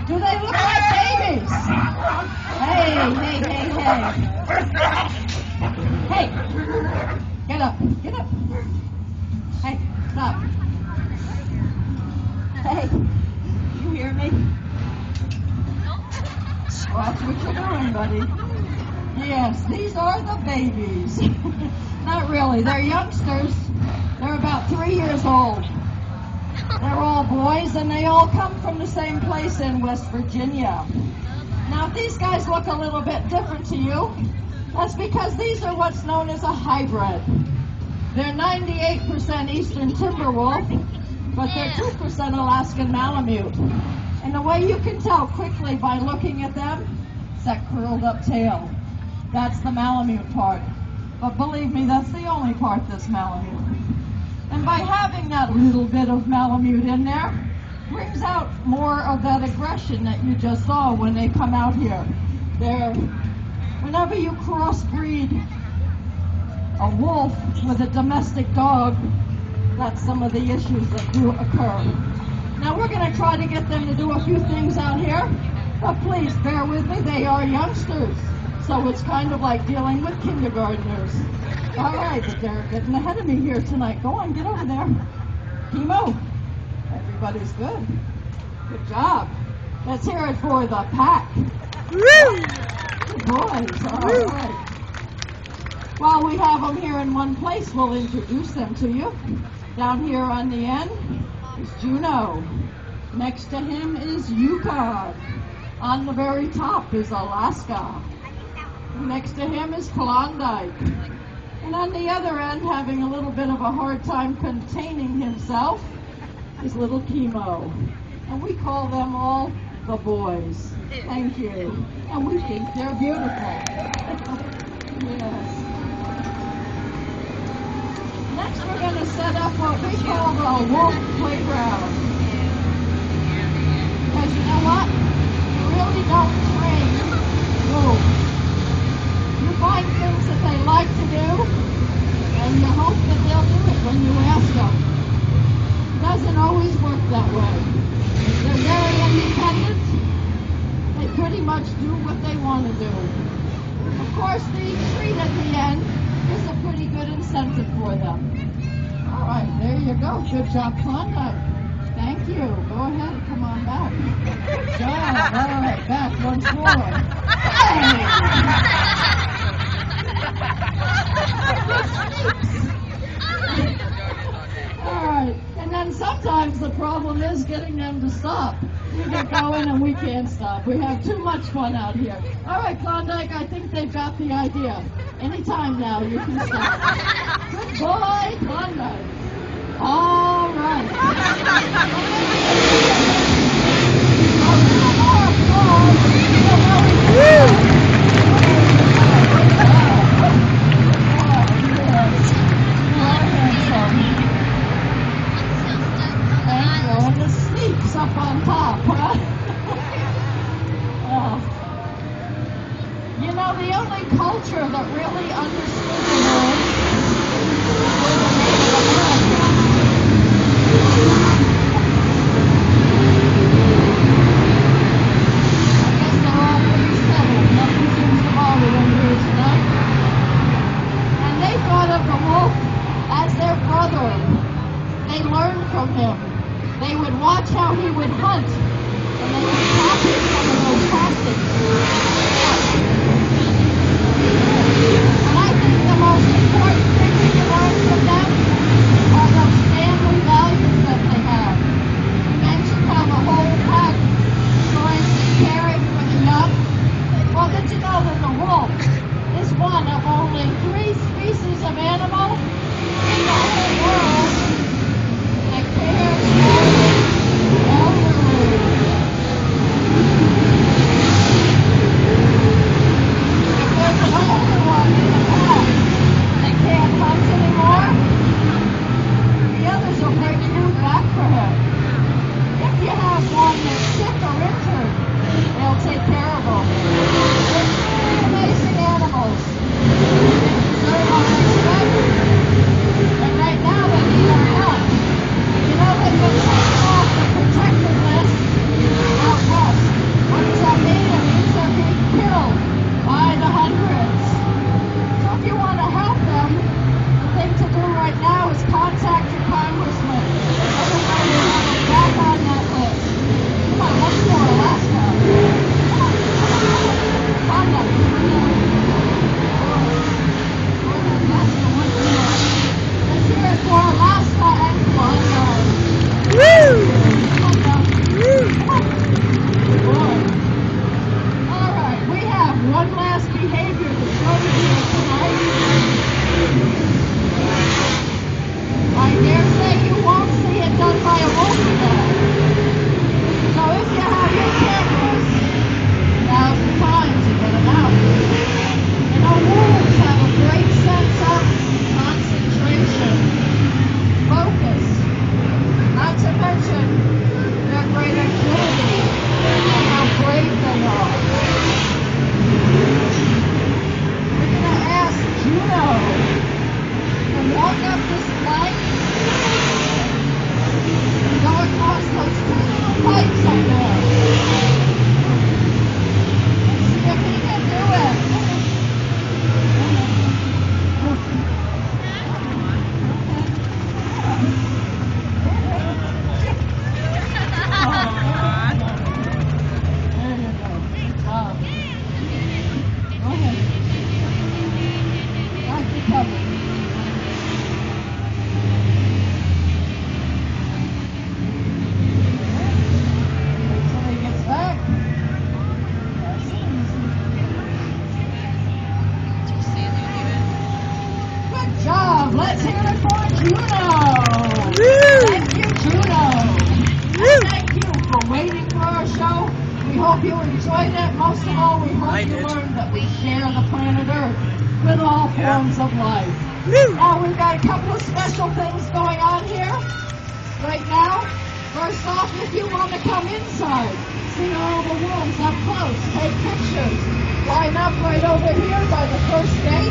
Do they look like babies? Hey. Hey, get up. Hey, stop. Hey, you hear me? Watch what you're doing, buddy. Yes, these are the babies. Not really, they're youngsters. They're about 3 years old. They're all boys, and they all come from the same place in West Virginia. Now, if these guys look a little bit different to you, that's because these are what's known as a hybrid. They're 98% Eastern Timberwolf, but they're 2% Alaskan Malamute. And the way you can tell quickly by looking at them is that curled up tail. That's the Malamute part. But believe me, that's the only part that's Malamute. And by having that little bit of Malamute in there, brings out more of that aggression that you just saw when they come out here. Whenever you crossbreed a wolf with a domestic dog, that's some of the issues that do occur. Now we're going to try to get them to do a few things out here, but please bear with me, they are youngsters. So it's kind of like dealing with kindergartners. All right, but they're getting ahead of me here tonight. Go on, get over there. Chemo. Everybody's good. Good job. Let's hear it for the pack. Woo! Good boys. All right. While we have them here in one place, we'll introduce them to you. Down here on the end is Juno. Next to him is Yukon. On the very top is Alaska. Next to him is Klondike. And on the other end, having a little bit of a hard time containing himself, is little Chemo. And we call them all the boys. Thank you. And we think they're beautiful. Yes. Next we're going to set up what we call the wolf playground. Because you know what? You really don't train wolves. You find things that they like to do, and you hope that they'll do it when you ask them. It doesn't always work that way. They're very independent. They pretty much do what they want to do. Of course, the treat at the end is a pretty good incentive for them. All right, there you go. Good job, Klondike. Thank you. Go ahead and come on back. Good job. All right, back once more. Hey! All right, and then sometimes the problem is getting them to stop. We get going and we can't stop. We have too much fun out here. All right, Klondike, I think they've got the idea. Anytime now, you can stop. Good boy, Klondike. All right. Up on top, huh? You know, the only culture that really understood the world were the Native Americans. I guess they're all pretty settled. Nothing seems to bother them here tonight. And they thought of the wolf as their brother. They learned from him. They would watch how he would hunt, and they would copy some of those tactics. And I think show. We hope you enjoyed it. Most of all, we hope you learned that we share the planet Earth with all forms of life. Now, we've got a couple of special things going on here right now. First off, if you want to come inside, see all the wolves up close, take pictures, line up right over here by the first gate.